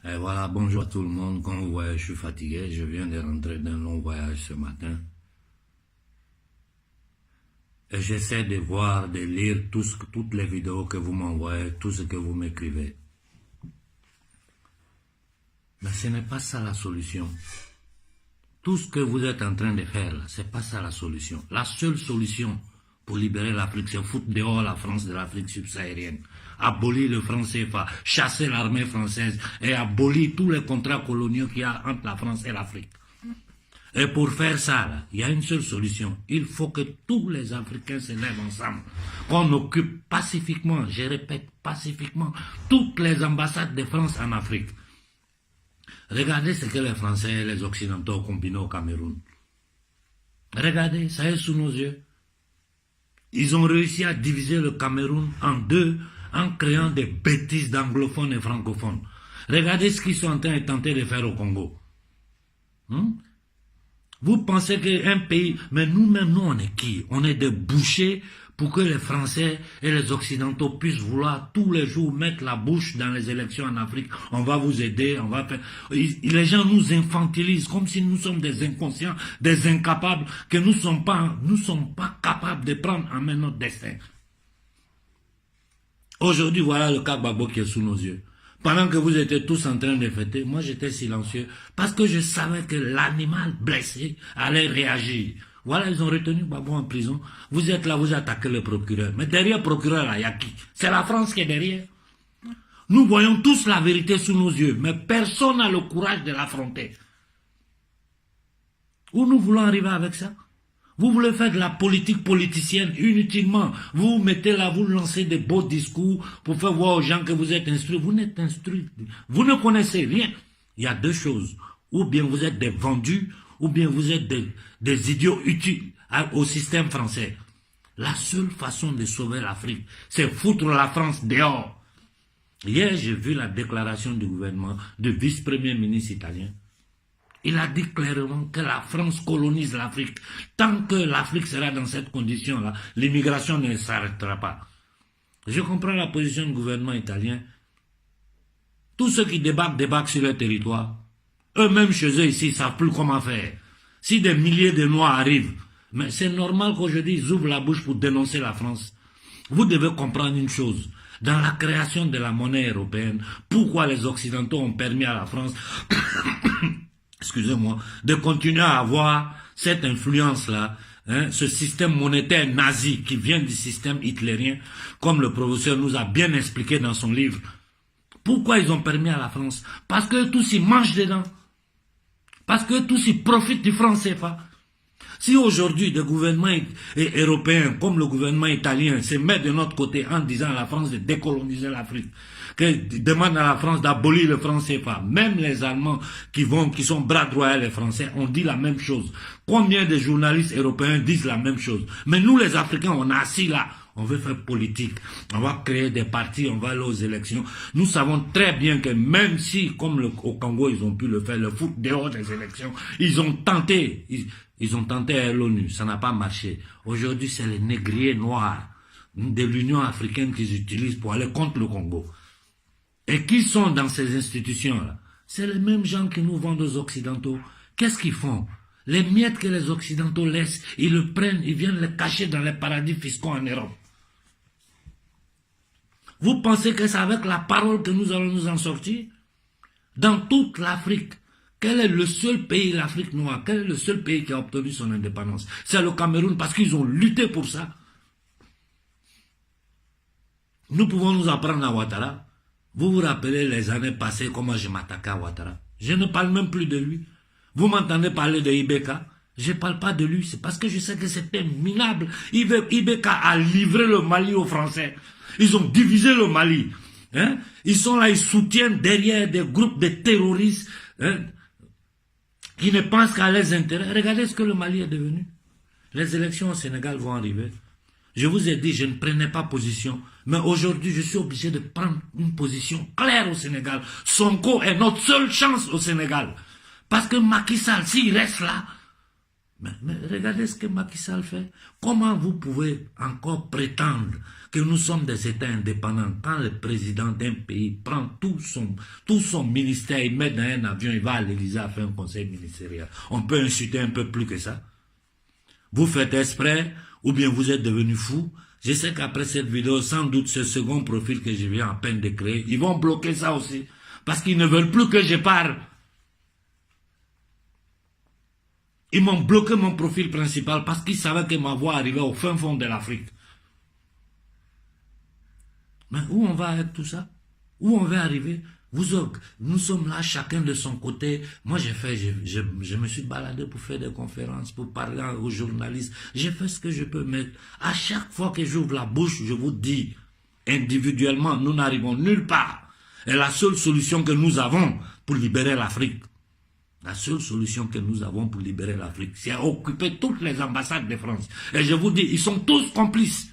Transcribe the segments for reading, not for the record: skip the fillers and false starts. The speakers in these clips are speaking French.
Et voilà, bonjour à tout le monde. Comme vous voyez, je suis fatigué. Je viens de rentrer d'un long voyage ce matin. Et j'essaie de voir, de lire toutes les vidéos que vous m'envoyez, tout ce que vous m'écrivez. Mais ce n'est pas ça la solution. Tout ce que vous êtes en train de faire, ce n'est pas ça la solution. La seule solution pour libérer l'Afrique, c'est foutre dehors la France de l'Afrique subsaharienne. Abolir le franc CFA, chasser l'armée française et abolir tous les contrats coloniaux qu'il y a entre la France et l'Afrique. Et pour faire ça, il y a une seule solution. Il faut que tous les Africains se lèvent ensemble. Qu'on occupe pacifiquement, je répète, pacifiquement, toutes les ambassades de France en Afrique. Regardez ce que les Français et les Occidentaux ont combiné au Cameroun. Regardez, ça est sous nos yeux. Ils ont réussi à diviser le Cameroun en deux en créant des bêtises d'anglophones et francophones. Regardez ce qu'ils sont en train de tenter de faire au Congo. Vous pensez qu'un pays... Mais nous-mêmes, nous, on est qui? On est des bouchers pour que les Français et les Occidentaux puissent vouloir tous les jours mettre la bouche dans les élections en Afrique. On va vous aider, on va faire... Les gens nous infantilisent comme si nous sommes des inconscients, des incapables, que nous ne sommes pas capables de prendre en main notre destin. Aujourd'hui, voilà le cas Gbagbo qui est sous nos yeux. Pendant que vous étiez tous en train de fêter, moi j'étais silencieux parce que je savais que l'animal blessé allait réagir. Voilà, ils ont retenu Gbagbo en prison. Vous êtes là, vous attaquez le procureur. Mais derrière le procureur, il y a qui? C'est la France qui est derrière. Nous voyons tous la vérité sous nos yeux, mais personne n'a le courage de l'affronter. Où nous voulons arriver avec ça? Vous voulez faire de la politique politicienne inutilement. Vous mettez là, vous lancez des beaux discours pour faire voir aux gens que vous êtes instruits. Vous n'êtes instruits. Vous ne connaissez rien. Il y a deux choses. Ou bien vous êtes des vendus, ou bien vous êtes des idiots utiles au système français. La seule façon de sauver l'Afrique, c'est foutre la France dehors. Hier, j'ai vu la déclaration du gouvernement du vice-premier ministre italien. Il a dit clairement que la France colonise l'Afrique. Tant que l'Afrique sera dans cette condition-là, l'immigration ne s'arrêtera pas. Je comprends la position du gouvernement italien. Tous ceux qui débarquent sur leur territoire. Eux-mêmes chez eux ici, ils ne savent plus comment faire. Si des milliers de Noirs arrivent, mais c'est normal qu'aujourd'hui ils ouvrent la bouche pour dénoncer la France. Vous devez comprendre une chose. Dans la création de la monnaie européenne, pourquoi les Occidentaux ont permis à la France... excusez-moi, de continuer à avoir cette influence-là, ce système monétaire nazi qui vient du système hitlérien, comme le professeur nous a bien expliqué dans son livre. Pourquoi ils ont permis à la France? Parce que tous ils mangent dedans. Parce que tous ils profitent du franc CFA. Si aujourd'hui des gouvernements européens, comme le gouvernement italien, se mettent de notre côté en disant à la France de décoloniser l'Afrique, qu'ils demandent à la France d'abolir le franc CFA, même les Allemands qui sont bras droits les Français, on dit la même chose. Combien de journalistes européens disent la même chose? Mais nous les Africains, on est assis là, on veut faire politique, on va créer des partis, on va aller aux élections. Nous savons très bien que même si, comme au Congo, ils ont pu le faire, le foot dehors des élections, ils ont tenté à l'ONU, ça n'a pas marché. Aujourd'hui, c'est les négriers noirs de l'Union africaine qu'ils utilisent pour aller contre le Congo. Et qui sont dans ces institutions-là? C'est les mêmes gens qui nous vendent aux Occidentaux. Qu'est-ce qu'ils font? Les miettes que les Occidentaux laissent, ils le prennent, ils viennent les cacher dans les paradis fiscaux en Europe. Vous pensez que c'est avec la parole que nous allons nous en sortir? Dans toute l'Afrique, quel est le seul pays, l'Afrique noire, quel est le seul pays qui a obtenu son indépendance? C'est le Cameroun, parce qu'ils ont lutté pour ça. Nous pouvons nous apprendre à Ouattara. Vous vous rappelez les années passées, comment je m'attaquais à Ouattara? Je ne parle même plus de lui. Vous m'entendez parler de Ibeka? Je ne parle pas de lui, c'est parce que je sais que c'était minable. Ibeka a livré le Mali aux Français. Ils ont divisé le Mali. Ils sont là, ils soutiennent derrière des groupes de terroristes qui ne pensent qu'à leurs intérêts. Regardez ce que le Mali est devenu. Les élections au Sénégal vont arriver. Je vous ai dit, je ne prenais pas position. Mais aujourd'hui, je suis obligé de prendre une position claire au Sénégal. Sonko est notre seule chance au Sénégal. Parce que Macky Sall, s'il reste là, Mais regardez ce que Macky Sall fait. Comment vous pouvez encore prétendre que nous sommes des États indépendants quand le président d'un pays prend tout son ministère, il met dans un avion, il va à l'Élysée faire un conseil ministériel. On peut insulter un peu plus que ça. Vous faites exprès ou bien vous êtes devenu fou. Je sais qu'après cette vidéo, sans doute ce second profil que je viens à peine de créer, ils vont bloquer ça aussi. Parce qu'ils ne veulent plus que je parle. Ils m'ont bloqué mon profil principal parce qu'ils savaient que ma voix arrivait au fin fond de l'Afrique. Mais où on va avec tout ça? Où on va arriver? Nous sommes là, chacun de son côté. Moi, je me suis baladé pour faire des conférences, pour parler aux journalistes. J'ai fait ce que je peux, mais à chaque fois que j'ouvre la bouche, je vous dis, individuellement, nous n'arrivons nulle part. Et la seule solution que nous avons pour libérer l'Afrique, la seule solution que nous avons pour libérer l'Afrique, c'est occuper toutes les ambassades de France. Et je vous dis, ils sont tous complices.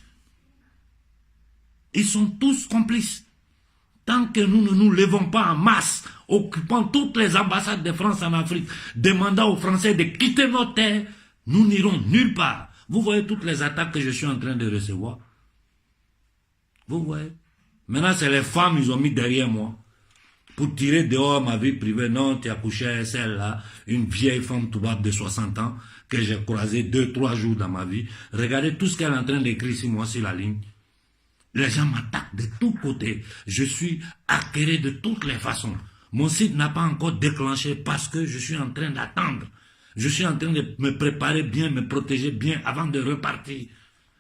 Ils sont tous complices. Tant que nous ne nous levons pas en masse, occupant toutes les ambassades de France en Afrique, demandant aux Français de quitter nos terres, nous n'irons nulle part. Vous voyez toutes les attaques que je suis en train de recevoir. Vous voyez. Maintenant, c'est les femmes, ils ont mis derrière moi. Pour tirer dehors ma vie privée. Non, tu as couché avec celle-là, une vieille femme toubab de 60 ans, que j'ai croisée 2-3 jours dans ma vie. Regardez tout ce qu'elle est en train d'écrire sur moi sur la ligne. Les gens m'attaquent de tous côtés. Je suis acquéré de toutes les façons. Mon site n'a pas encore déclenché parce que je suis en train d'attendre. Je suis en train de me préparer bien, me protéger bien avant de repartir.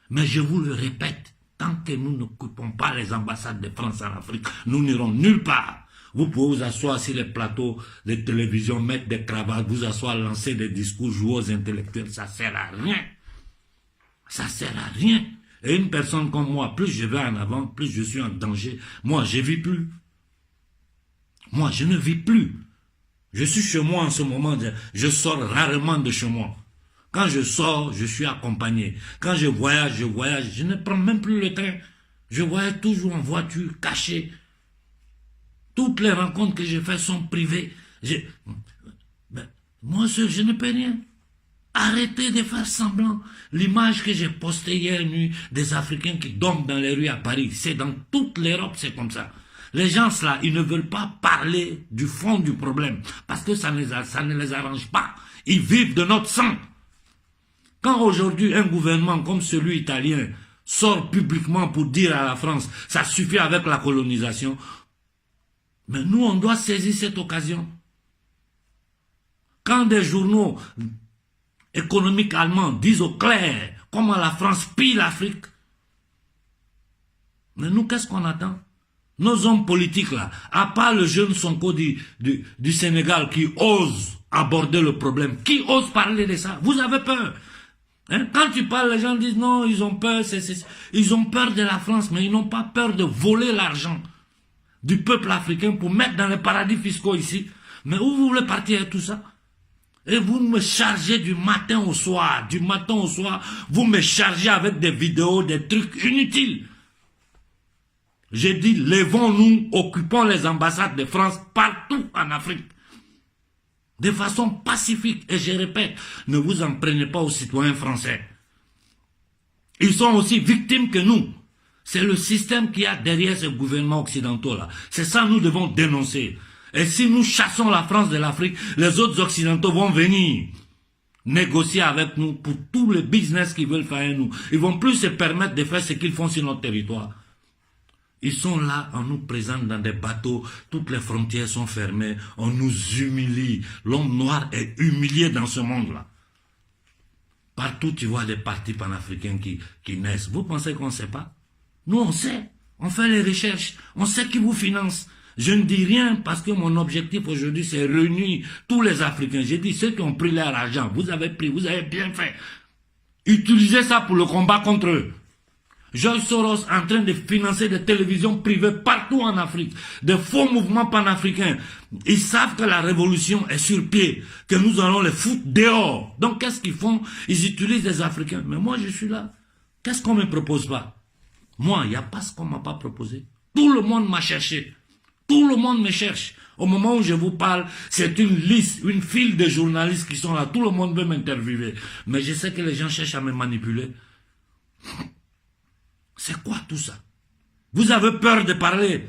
Mais je vous le répète, tant que nous n'occupons pas les ambassades de France en Afrique, nous n'irons nulle part. Vous pouvez vous asseoir sur les plateaux de télévision, mettre des cravates, vous asseoir, lancer des discours, jouer aux intellectuels, ça ne sert à rien. Ça ne sert à rien. Et une personne comme moi, plus je vais en avant, plus je suis en danger. Moi, je ne vis plus. Moi, je ne vis plus. Je suis chez moi en ce moment, je sors rarement de chez moi. Quand je sors, je suis accompagné. Quand je voyage, je ne prends même plus le train. Je voyage toujours en voiture, caché. Toutes les rencontres que j'ai faites sont privées. Moi seul, je ne peux rien. Arrêtez de faire semblant. L'image que j'ai postée hier nuit des Africains qui dorment dans les rues à Paris, c'est dans toute l'Europe, c'est comme ça. Les gens là, ils ne veulent pas parler du fond du problème parce que ça ne les arrange pas. Ils vivent de notre sang. Quand aujourd'hui un gouvernement comme celui italien sort publiquement pour dire à la France, ça suffit avec la colonisation, mais nous, on doit saisir cette occasion. Quand des journaux économiques allemands disent au clair comment la France pille l'Afrique, mais nous, qu'est-ce qu'on attend? Nos hommes politiques, là, à part le jeune Sonko du Sénégal qui ose aborder le problème, qui ose parler de ça? Vous avez peur. Hein? Quand tu parles, les gens disent non, ils ont peur. Ils ont peur de la France, mais ils n'ont pas peur de voler l'argent du peuple africain pour mettre dans les paradis fiscaux ici. Mais où vous voulez partir avec tout ça? Et vous me chargez du matin au soir. Du matin au soir, vous me chargez avec des vidéos, des trucs inutiles. J'ai dit, levons-nous, occupons les ambassades de France partout en Afrique. De façon pacifique. Et je répète, ne vous en prenez pas aux citoyens français. Ils sont aussi victimes que nous. C'est le système qui a derrière ces gouvernements occidentaux-là. C'est ça que nous devons dénoncer. Et si nous chassons la France de l'Afrique, les autres occidentaux vont venir négocier avec nous pour tout le business qu'ils veulent faire avec nous. Ils ne vont plus se permettre de faire ce qu'ils font sur notre territoire. Ils sont là, on nous présente dans des bateaux, toutes les frontières sont fermées, on nous humilie. L'homme noir est humilié dans ce monde-là. Partout, tu vois des partis panafricains qui naissent. Vous pensez qu'on ne sait pas? Nous, on sait. On fait les recherches. On sait qui vous finance. Je ne dis rien parce que mon objectif aujourd'hui, c'est réunir tous les Africains. J'ai dit, ceux qui ont pris leur argent, vous avez pris, vous avez bien fait. Utilisez ça pour le combat contre eux. George Soros en train de financer des télévisions privées partout en Afrique, des faux mouvements panafricains. Ils savent que la révolution est sur pied, que nous allons les foutre dehors. Donc qu'est-ce qu'ils font? Ils utilisent des Africains. Mais moi je suis là. Qu'est-ce qu'on ne me propose pas? Moi, il n'y a pas ce qu'on ne m'a pas proposé. Tout le monde m'a cherché. Tout le monde me cherche. Au moment où je vous parle, c'est une liste, une file de journalistes qui sont là. Tout le monde veut m'interviewer. Mais je sais que les gens cherchent à me manipuler. C'est quoi tout ça? Vous avez peur de parler.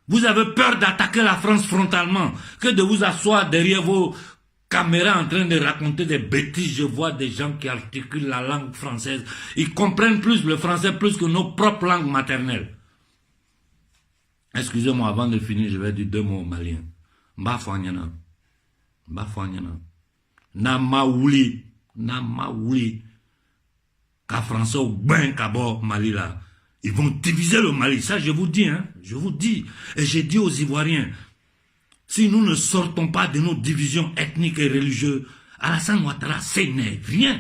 Vous avez peur d'attaquer la France frontalement. Que de vous asseoir derrière vos caméras en train de raconter des bêtises. Je vois des gens qui articulent la langue française. Ils comprennent plus le français plus que nos propres langues maternelles. Excusez-moi, avant de finir, je vais dire 2 mots au malien. Mbafanyana. Mbafanyana. Namaouli. Namaouli. Ka français au ben kabo Mali là. Ils vont diviser le Mali. Ça, je vous dis, hein. Je vous dis. Et j'ai dit aux Ivoiriens, si nous ne sortons pas de nos divisions ethniques et religieuses, Alassane Ouattara, c'est n'est rien.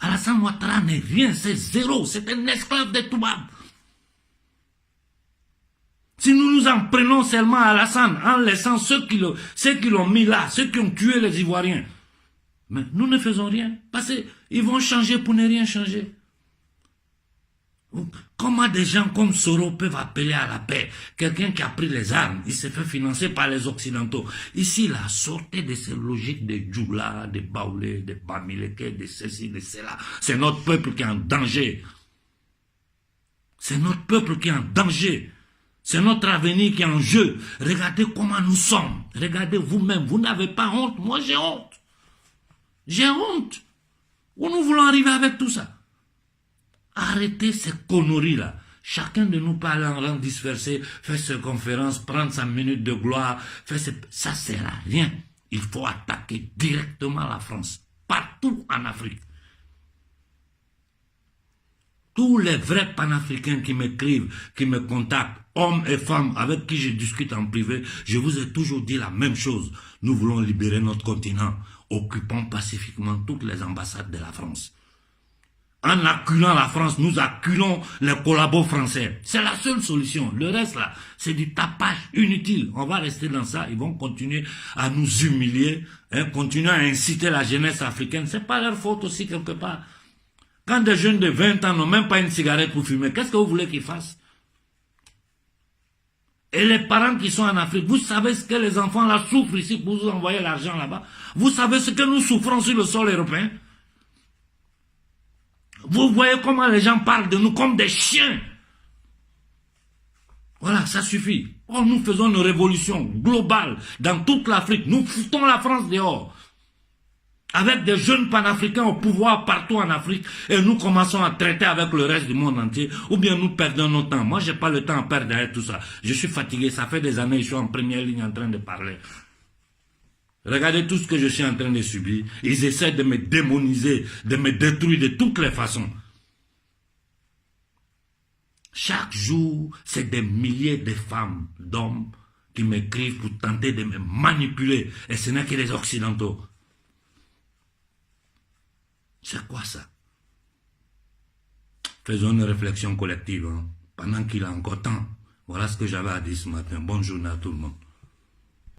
Alassane Ouattara n'est rien, c'est zéro. C'est un esclave des Toubabs. Si nous nous en prenons seulement à Alassane, en laissant ceux qui l'ont mis là, ceux qui ont tué les Ivoiriens, mais nous ne faisons rien. Parce qu'ils vont changer pour ne rien changer. Comment des gens comme Soro peuvent appeler à la paix? Quelqu'un qui a pris les armes, il s'est fait financer par les Occidentaux. Ici, là, sortez de ces logiques de Djoula, de Baoulé, de Bamileke, de ceci, de cela. C'est notre peuple qui est en danger. C'est notre peuple qui est en danger. C'est notre avenir qui est en jeu. Regardez comment nous sommes. Regardez vous-même. Vous n'avez pas honte. Moi, j'ai honte. J'ai honte. Où nous voulons arriver avec tout ça? Arrêtez ces conneries-là. Chacun de nous parle en rang dispersé, fait ses conférences, prendre sa minute de gloire, ça sert à rien. Il faut attaquer directement la France, partout en Afrique. Tous les vrais panafricains qui m'écrivent, qui me contactent, hommes et femmes avec qui je discute en privé, je vous ai toujours dit la même chose. Nous voulons libérer notre continent, occupons pacifiquement toutes les ambassades de la France. En acculant la France, nous acculons les collabos français. C'est la seule solution. Le reste là, c'est du tapage inutile. On va rester dans ça. Ils vont continuer à nous humilier, hein, continuer à inciter la jeunesse africaine. C'est pas leur faute aussi quelque part. Quand des jeunes de 20 ans n'ont même pas une cigarette pour fumer, qu'est-ce que vous voulez qu'ils fassent? Et les parents qui sont en Afrique, vous savez ce que les enfants là souffrent ici pour vous envoyer l'argent là-bas? Vous savez ce que nous souffrons sur le sol européen? Vous voyez comment les gens parlent de nous comme des chiens. Voilà, ça suffit. Oh, nous faisons une révolution globale dans toute l'Afrique. Nous foutons la France dehors. Avec des jeunes panafricains au pouvoir partout en Afrique. Et nous commençons à traiter avec le reste du monde entier. Ou bien nous perdons notre temps. Moi, je n'ai pas le temps à perdre derrière tout ça. Je suis fatigué. Ça fait des années que je suis en première ligne en train de parler. Regardez tout ce que je suis en train de subir. Ils essaient de me démoniser, de me détruire de toutes les façons. Chaque jour, c'est des milliers de femmes, d'hommes qui m'écrivent pour tenter de me manipuler. Et ce n'est que les Occidentaux. C'est quoi ça? Faisons une réflexion collective, hein, pendant qu'il a encore temps. Voilà ce que j'avais à dire ce matin. Bonne journée à tout le monde.